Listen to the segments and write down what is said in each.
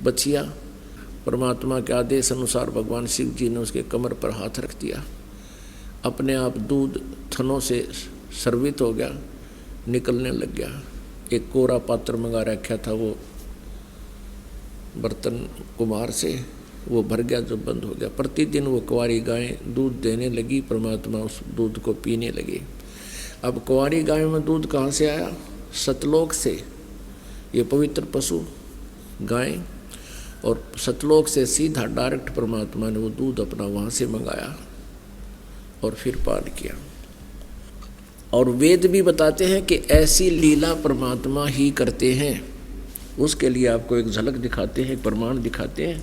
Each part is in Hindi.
बचिया। परमात्मा के आदेश अनुसार भगवान शिव जी ने उसके कमर पर हाथ रख दिया, अपने आप दूध थनों से स्रवित हो गया, निकलने लग गया। एक कोरा पात्र मंगा रखा था वो बर्तन कुमार से, वो भर गया, जो बंद हो गया। प्रतिदिन वो कुंवारी गाय दूध देने लगी, परमात्मा उस दूध को पीने लगे। अब कुंवारी गाय में दूध कहाँ से आया? सतलोक से। ये पवित्र पशु गाय, और सतलोक से सीधा डायरेक्ट परमात्मा ने वो दूध अपना वहाँ से मंगाया और फिर पान किया। और वेद भी बताते हैं कि ऐसी लीला परमात्मा ही करते हैं। उसके लिए आपको एक झलक दिखाते हैं, एक प्रमाण दिखाते हैं,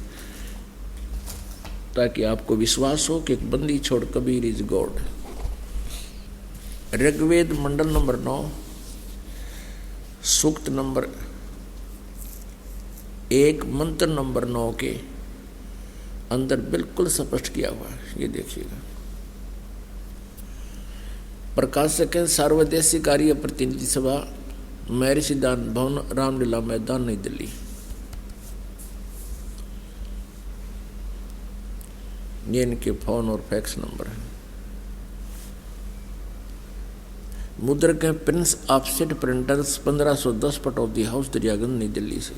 ताकि आपको विश्वास हो कि एक बंदी छोड़ कबीर इज गॉड। ऋग्वेद मंडल नंबर 9 सूक्त नंबर 1 मंत्र नंबर 9 के अंदर बिल्कुल स्पष्ट किया हुआ है। ये देखिएगा। प्रकाशक है सर्वदेशी कार्य प्रतिनिधि सभा, महर्षि दान भवन, रामलीला मैदान, नई दिल्ली। ये इनके फोन और फैक्स नंबर है। मुद्रक है Prince offset printers, 1510 Pataudi house, Daryaganj, नई दिल्ली से।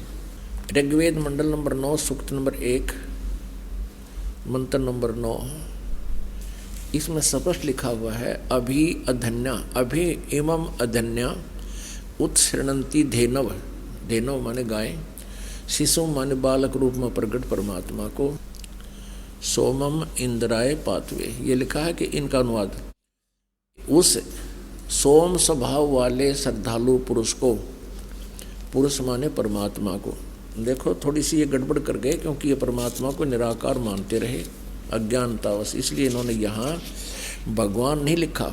ऋग्वेद मंडल नंबर 9 सूक्त नंबर 1 मंत्र नंबर 9, इसमें स्पष्ट लिखा हुआ है अभि अधन्या, अभि एवं अधन्या उत्सृणंती धेनव, धेनव माने गाय, शिशु माने बालक रूप में प्रकट परमात्मा को, सोमम इंद्राय पातवे। ये लिखा है कि इनका अनुवाद उस सोम स्वभाव वाले श्रद्धालु पुरुष को, पुरुष माने परमात्मा को। देखो थोड़ी सी ये गड़बड़ कर गए, क्योंकि ये परमात्मा को निराकार मानते रहे अज्ञानतावश, इसलिए इन्होंने यहाँ भगवान नहीं लिखा,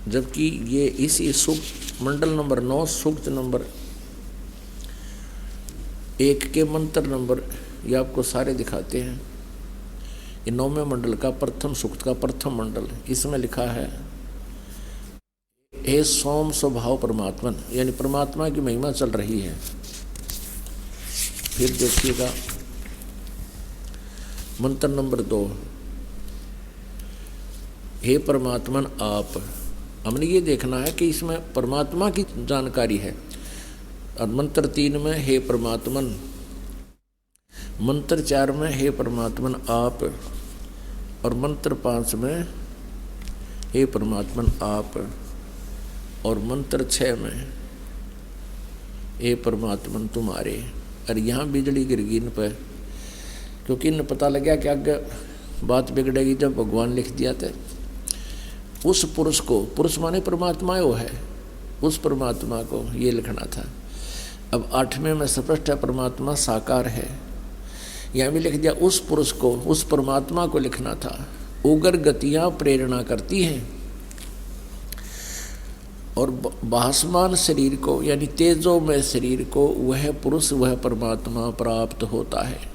जबकि ये इसी सूक्त मंडल नंबर 9 सूक्त नंबर 1 के मंत्र नंबर, ये आपको सारे दिखाते हैं। ये 9वें मंडल का प्रथम सूक्त का प्रथम मंडल, इसमें लिखा है हे सोम स्वभाव परमात्मन, यानी परमात्मा की महिमा चल रही है। फिर देखिएगा मंत्र नंबर 2, हे परमात्मन आप। हमने ये देखना है कि इसमें परमात्मा की जानकारी है। और मंत्र 3 में हे परमात्मन, मंत्र 4 में हे परमात्मन आप, और मंत्र 5 में हे परमात्मन आप, और मंत्र 6 में हे परमात्मन तुम्हारे। और यहाँ बिजली गिर गई इन पर, क्योंकि इन्हें पता लग गया कि आगे बात बिगड़ेगी। जब भगवान लिख दिया था उस पुरुष को, पुरुष माने परमात्मा वो है, उस परमात्मा को ये लिखना था। अब 8वें में स्पष्ट है परमात्मा साकार है, यहाँ भी लिख दिया उस पुरुष को, उस परमात्मा को लिखना था। उग्र गतियाँ प्रेरणा करती हैं और भासमान शरीर को, यानी तेजोमय शरीर को वह पुरुष, वह परमात्मा प्राप्त होता है।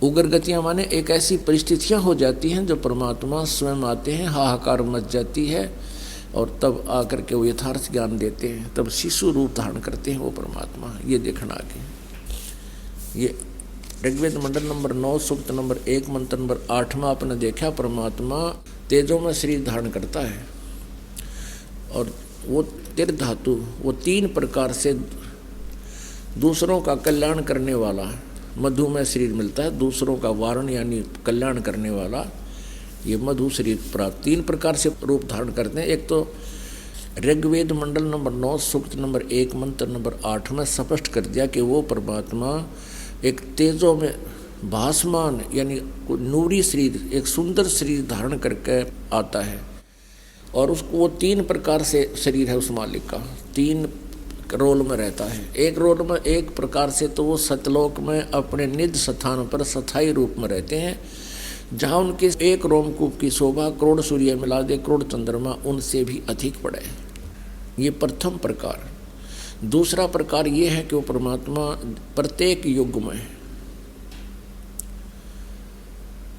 उग्र गतियाँ माने एक ऐसी परिस्थितियाँ हो जाती हैं जो परमात्मा स्वयं आते हैं, हाहाकार मच जाती है, और तब आकर के वो यथार्थ ज्ञान देते हैं, तब शिशु रूप धारण करते हैं वो परमात्मा। ये देखना आगे। ये ऋग्वेद मंडल नंबर 9 सूक्त नंबर 1 मंत्र नंबर 8 में आपने देखा परमात्मा तेजोमय शरीर धारण करता है, और वो तिर धातु, वो 3 प्रकार से दूसरों का कल्याण करने वाला मधु में शरीर मिलता है, दूसरों का वारण यानी कल्याण करने वाला ये मधु शरीर प्राप्त 3 प्रकार से रूप धारण करते हैं। एक तो ऋग्वेद मंडल नंबर 9 सूक्त नंबर 1 मंत्र नंबर 8 में स्पष्ट कर दिया कि वो परमात्मा एक तेजों में भासमान यानी नूरी शरीर, एक सुंदर शरीर धारण करके आता है, और उसको वो 3 प्रकार से शरीर है उस मालिक का, 3 रोल में रहता है। एक रोल में एक प्रकार से तो वो सतलोक में अपने निज स्थान पर स्थायी रूप में रहते हैं, जहाँ उनके एक रोमकूप की शोभा करोड़ सूर्य मिला दे, करोड़ चंद्रमा उनसे भी अधिक पड़े। ये प्रथम प्रकार। दूसरा प्रकार ये है कि वो परमात्मा प्रत्येक युग में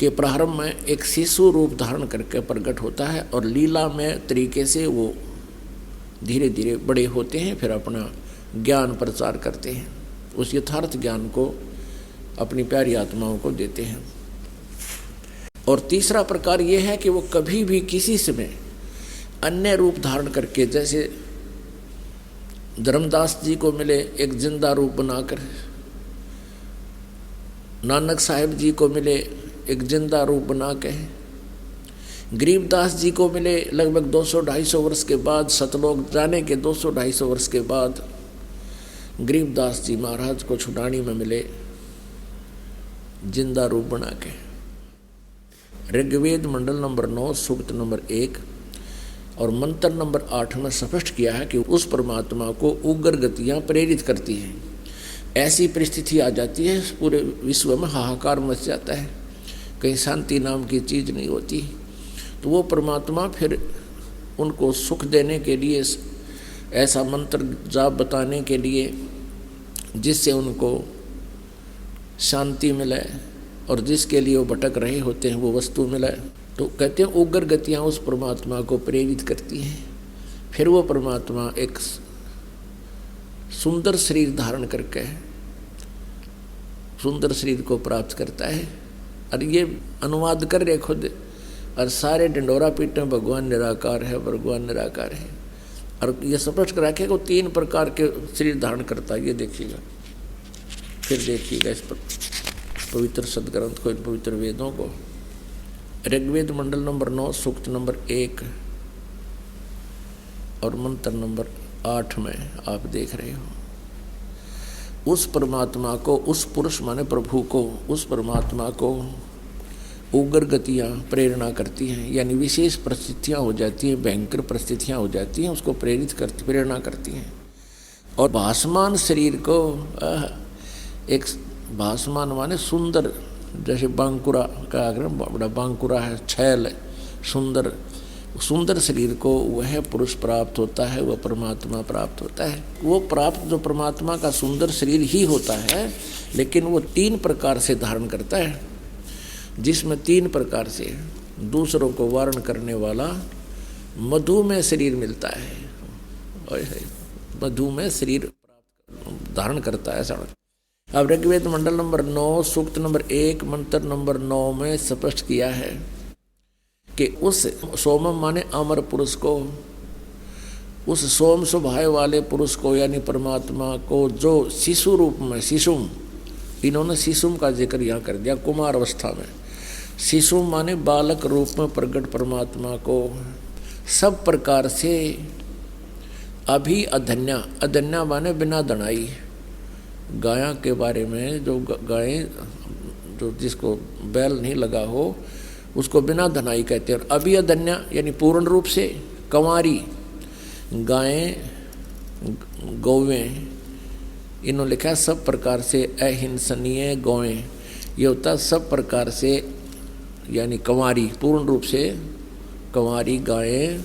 के प्रारंभ में एक शिशु रूप धारण करके प्रकट होता है, और लीला में तरीके से वो धीरे धीरे बड़े होते हैं, फिर अपना ज्ञान प्रचार करते हैं। उस यथार्थ ज्ञान को अपनी प्यारी आत्माओं को देते हैं। और तीसरा प्रकार ये है कि वो कभी भी किसी समय अन्य रूप धारण करके, जैसे धर्मदास जी को मिले एक जिंदा रूप बनाकर, नानक साहिब जी को मिले एक जिंदा रूप बना के, गरीबदास जी को मिले लगभग 200-250 वर्ष के बाद, सतलोक जाने के 200-250 वर्ष के बाद गरीबदास जी महाराज को छुटानी में मिले जिंदा रूप बना के। ऋग्वेद मंडल नंबर 9 सूक्त नंबर 1 और मंत्र नंबर 8 में स्पष्ट किया है कि उस परमात्मा को उग्र गतियाँ प्रेरित करती हैं। ऐसी परिस्थिति आ जाती है पूरे विश्व में हाहाकार मच जाता है, कहीं शांति नाम की चीज़ नहीं होती, तो वो परमात्मा फिर उनको सुख देने के लिए ऐसा मंत्र जाप बताने के लिए जिससे उनको शांति मिले और जिसके लिए वो भटक रहे होते हैं वो वस्तु मिले, तो कहते हैं उग्र गतियाँ उस परमात्मा को प्रेरित करती हैं। फिर वो परमात्मा एक सुंदर शरीर धारण करके सुंदर शरीर को प्राप्त करता है। और ये अनुवाद कर रहे खुद, और सारे डंडोरा पीटे भगवान निराकार है, भगवान निराकार है। और ये स्पष्ट करा के वो 3 प्रकार के शरीर धारण करता है। ये देखिएगा, फिर देखिएगा इस पर पवित्र सदग्रंथ को, पवित्र वेदों को। ऋग्वेद मंडल नंबर 9 सूक्त नंबर 1 और मंत्र नंबर 8 में आप देख रहे हो। उस परमात्मा को, उस पुरुष माने प्रभु को, उस परमात्मा को उग्र गतियाँ प्रेरणा करती हैं, यानी विशेष परिस्थितियाँ हो जाती हैं, भयंकर परिस्थितियाँ हो जाती हैं, उसको प्रेरणा करती हैं। और भासमान शरीर को एक भासमान माने सुंदर, जैसे बांकुरा का आग्रह, बड़ा बांकुरा है, छैल सुंदर शरीर को वह पुरुष प्राप्त होता है, वह परमात्मा प्राप्त होता है। वो प्राप्त जो परमात्मा का सुंदर शरीर ही होता है, लेकिन वो 3 प्रकार से धारण करता है, जिसमें 3 प्रकार से दूसरों को वारण करने वाला मधुमेह शरीर मिलता है। मधुमेह शरीर धारण करता है सड़क। अब ऋग्वेद मंडल नंबर 9 सूक्त नंबर 1 मंत्र नंबर 9 में स्पष्ट किया है कि उस सोमम माने अमर पुरुष को, उस सोम स्वभाव वाले पुरुष को, यानी परमात्मा को, जो शिशु रूप में, शिशुम, इन्होंने शिशुम का जिक्र यहाँ कर दिया, कुमार अवस्था में। शिशु माने बालक रूप में प्रकट परमात्मा को सब प्रकार से अभी अधन्या, अधन्या माने बिना दनाई, गाया के बारे में, जो गायें, जो जिसको बैल नहीं लगा हो उसको बिना धनाई कहते हैं। और अभी अधन्या यानी पूर्ण रूप से कंवारी गायें, गौवें, इन्होंने लिखा है सब प्रकार से अहिंसनीय गौएं, ये होता है सब प्रकार से, यानी कंवारी, पूर्ण रूप से कंवारी गायें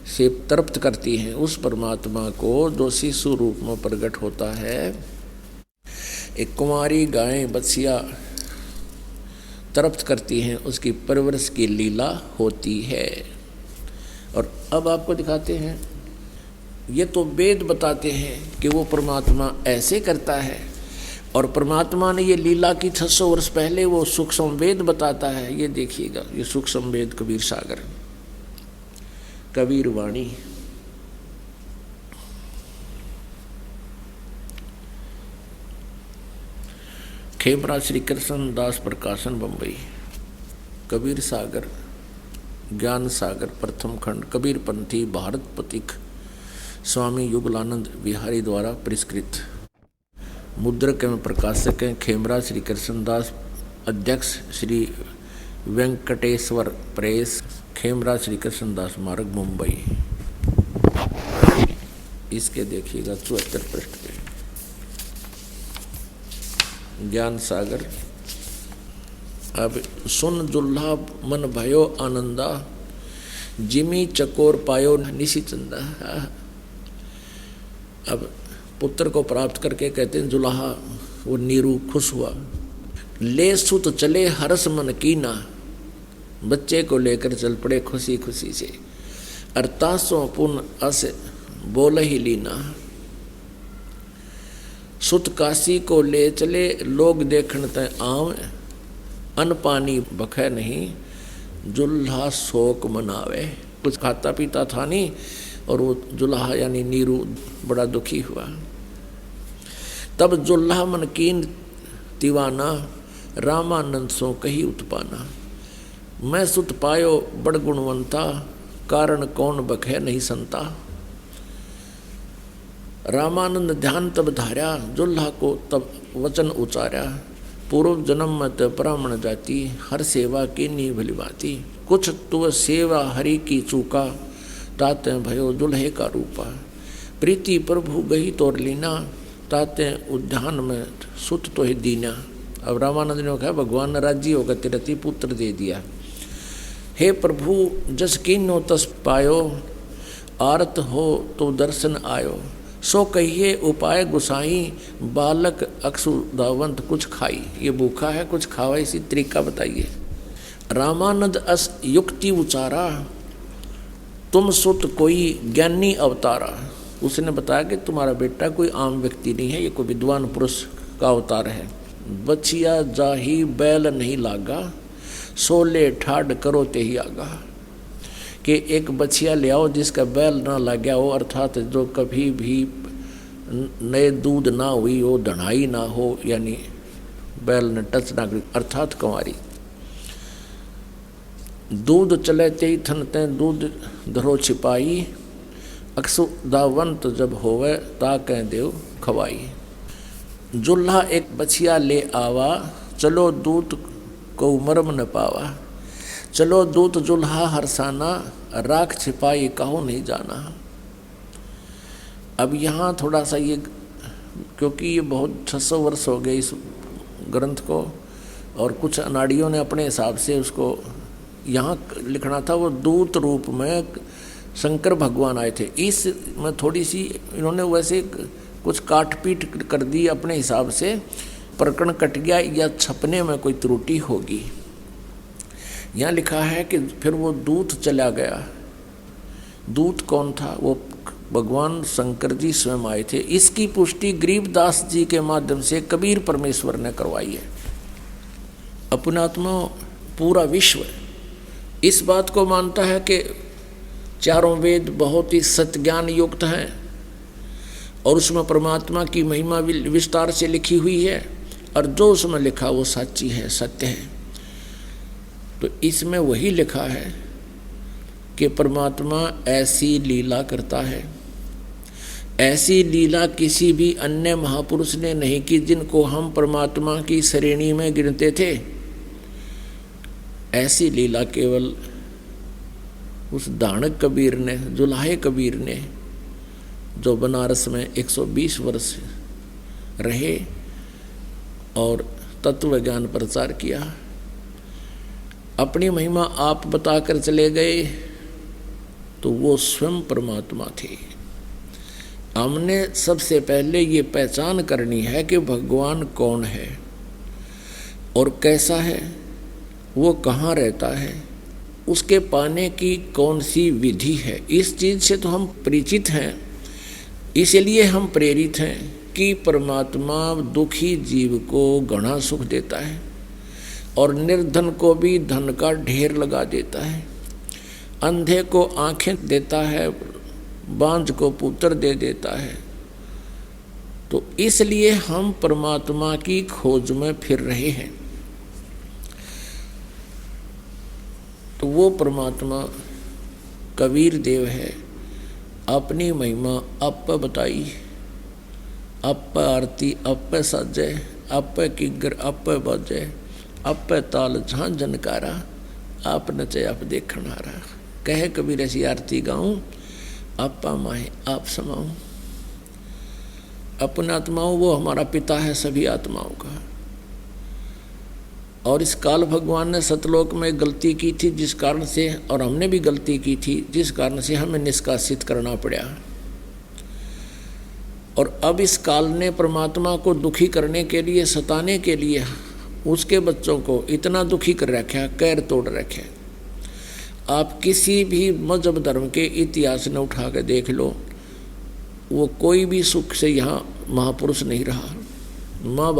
से तृप्त करती हैं उस परमात्मा को जो शिशु रूप में प्रकट होता है। एक कुंवारी गायें बछिया तृप्त करती हैं, उसकी परवरिश की लीला होती है। और अब आपको दिखाते हैं, ये तो वेद बताते हैं कि वो परमात्मा ऐसे करता है, और परमात्मा ने ये लीला की 600 वर्ष पहले वो सूक्ष्म वेद बताता है। ये देखिएगा, ये सूक्ष्म वेद कबीर सागर, कबीर वाणी, खेमरा श्री कृष्ण दास प्रकाशन बम्बई, कबीर सागर, ज्ञान सागर प्रथम खंड, कबीर पंथी भारत पथिक, स्वामी युगलानंद बिहारी द्वारा परिष्कृत। मुद्रक एवं प्रकाशक हैं खेमरा श्री कृष्णदास, अध्यक्ष श्री वेंकटेश्वर प्रेस, खेमरा श्री कृष्णदास मार्ग मुंबई। इसके देखिएगा 74 पृष्ठ पे ज्ञान सागर। अब सुन दुल्हा मन भयो आनंदा, जिमी चकोर पायो निशी चंदा। अब पुत्र को प्राप्त करके कहते हैं जुल्हा, वो नीरू खुश हुआ। ले सुत चले हरस मन कीना, बच्चे को लेकर चल पड़े खुशी खुशी से। अरतासों पुन अस बोल ही लीना, सुत काशी को ले चले, लोग देखण तय आव, अन्न पानी बखे नहीं, जुल्हा शोक मनावे। कुछ खाता पीता था नहीं, और वो जुल्हा यानी नीरू बड़ा दुखी हुआ। तब जुल्हा मन कीन दीवाना, रामानंद सो कही उत्पाना। मैं सुत पायो बड़ गुणवंता, कारण कौन बखे नहीं संता। रामानंद ध्यान तब धार्या, जुल्हा को तब वचन उचार्या। पूर्व जन्म मत ब्राह्मण जाति, हर सेवा की नी भली बाती। कुछ तु सेवा हरि की चूका, ताते भयो दुल्हे का रूपा। प्रीति प्रभु गही तोर लीना, ताते उद्यान में सुत तो ही दीना। अब रामानंद ने कहा भगवान ने राजी होकर तिरति पुत्र दे दिया। हे प्रभु जस कीनो तस पायो, आरत हो तो दर्शन आयो। सो कहिए उपाय गुसाई, बालक अक्षुदावंत कुछ खाई। ये भूखा है कुछ खावा, इसी तरीका बताइए। रामानंद अस युक्ति उचारा, तुम सुत कोई ज्ञानी अवतारा। उसने बताया कि तुम्हारा बेटा कोई आम व्यक्ति नहीं है, ये कोई विद्वान पुरुष का अवतार है। बछिया जाही बैल नहीं लागा, सोले ठाड करो ते ही आगा। कि एक बछिया ले आओ जिसका बैल ना लग गया हो, अर्थात जो कभी भी नए दूध ना हुई हो, दढ़ाई ना हो, यानी बैल ने टच ना करी, अर्थात कंवारी। दूध चले ते थनते दूध धरो छिपाई, अक्षुदावंत जब होवे ता कह देव खवाई। जुल्हा एक बछिया ले आवा, चलो दूत को मरम न पावा। चलो दूत जुल्हा हरसाना, राख छिपाई कहो नहीं जाना। अब यहाँ थोड़ा सा ये, क्योंकि ये बहुत 600 वर्ष हो गए इस ग्रंथ को, और कुछ अनाड़ियों ने अपने हिसाब से उसको यहाँ लिखना था। वो दूत रूप में शंकर भगवान आए थे, इस में थोड़ी सी इन्होंने वैसे कुछ काट पीट कर दी अपने हिसाब से, प्रकरण कट गया या छपने में कोई त्रुटि होगी। यहाँ लिखा है कि फिर वो दूत चला गया। दूत कौन था? वो भगवान शंकर जी स्वयं आए थे। इसकी पुष्टि गरीबदास जी के माध्यम से कबीर परमेश्वर ने करवाई है। अपनात्मा पूरा विश्व इस बात को मानता है कि चारों वेद बहुत ही सत्ज्ञान युक्त हैं और उसमें परमात्मा की महिमा विस्तार से लिखी हुई है, और जो उसमें लिखा वो सच्ची है, सत्य है। तो इसमें वही लिखा है कि परमात्मा ऐसी लीला करता है। ऐसी लीला किसी भी अन्य महापुरुष ने नहीं की जिनको हम परमात्मा की श्रेणी में गिनते थे। ऐसी लीला केवल उस दानक कबीर ने, जुल्हे कबीर ने, जो बनारस में 120 वर्ष रहे और तत्व ज्ञान प्रचार किया। अपनी महिमा आप बताकर चले गए तो वो स्वयं परमात्मा थे। हमने सबसे पहले ये पहचान करनी है कि भगवान कौन है और कैसा है, वो कहाँ रहता है, उसके पाने की कौन सी विधि है। इस चीज़ से तो हम परिचित हैं, इसलिए हम प्रेरित हैं कि परमात्मा दुखी जीव को घना सुख देता है और निर्धन को भी धन का ढेर लगा देता है, अंधे को आंखें देता है, बांझ को पुत्र दे देता है। तो इसलिए हम परमात्मा की खोज में फिर रहे हैं। तो वो परमात्मा कबीर देव है, अपनी महिमा आप बताई, आप आरती आप साजे, आप किगर आप बाजे, आप ताल जहाँ जनकारा, आप नचे आप देखण हारा। कहे कबीर ऐसी आरती गाऊं, आपा माहे आप समाऊं। अपने आत्माओं वो हमारा पिता है सभी आत्माओं का। और इस काल भगवान ने सतलोक में गलती की थी जिस कारण से, और हमने भी गलती की थी जिस कारण से हमें निष्कासित करना पड़ा। और अब इस काल ने परमात्मा को दुखी करने के लिए, सताने के लिए उसके बच्चों को इतना दुखी कर रखा, कैर तोड़ रखे। आप किसी भी मजहब धर्म के इतिहास ने उठा के देख लो, वो कोई भी सुख से यहाँ महापुरुष नहीं रहा। माँ